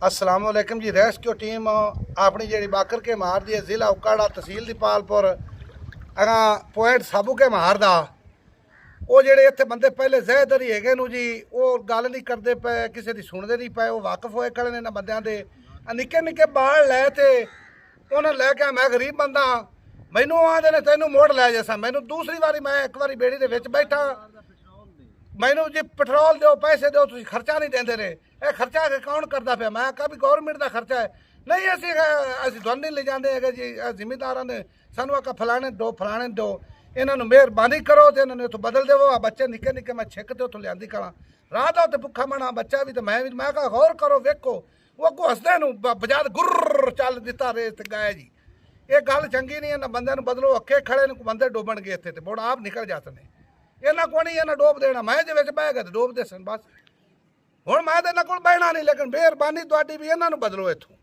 अस्सलाम वालेकुम जी। Rescue team अपनी जी बाकर के मार दी जिला उकाड़ा तहसील दीपालपुर अगा पॉइंट साबू के मार दा वो जेडे इत्थे बंदे पहले जहदरी है जी वो गल नहीं करते पे किसी की सुनते नहीं पे वो वाकफ होए खड़े ने इन्होंने बंदियां दे निक्के निक्के बाल लै ते उन्हें लैके मैं गरीब बंदा मैनू आते ने तेनू मोड़ लै जैसा मैनू दूसरी बारी मैं एक बारी बेड़ी दे विच बैठा मैनू जी पेट्रोल दो पैसे दो तुम खर्चा नहीं देंदे रहे ये खर्चा कौन करता पे मैं कहा भी गौरमेंट का खर्चा है नहीं असी तुहानू नहीं ले जाते है जी जिमीदार ने सानू आका फलाने दो इन्होंने मेहरबानी करो तो इन्होंने उतो बदल देवो बच्चे निक्के निक्के मैं छिक तो उतो लियांदी करा रात उत्ते भुखा मना बच्चा भी तो मैं कहा गौर करो वेखो वो अगों हसदे नूं बजाद गुर्र चल दिता रेस ते गए जी ये गल चंगी नहीं इन्होंने बंदे बदलो अखे खड़े ने बंदे डोबन गए इत्थे ते मुड़ आप निकल जाते हैं इन्होंने को नहीं इन्हें डोब देना मैं जे बह गए तो डोबते सन बस हुण मैं तो इन्होंने को बहना नहीं लेकिन मेहरबानी तुहाडी भी इन्होंने बदलो इत्थों।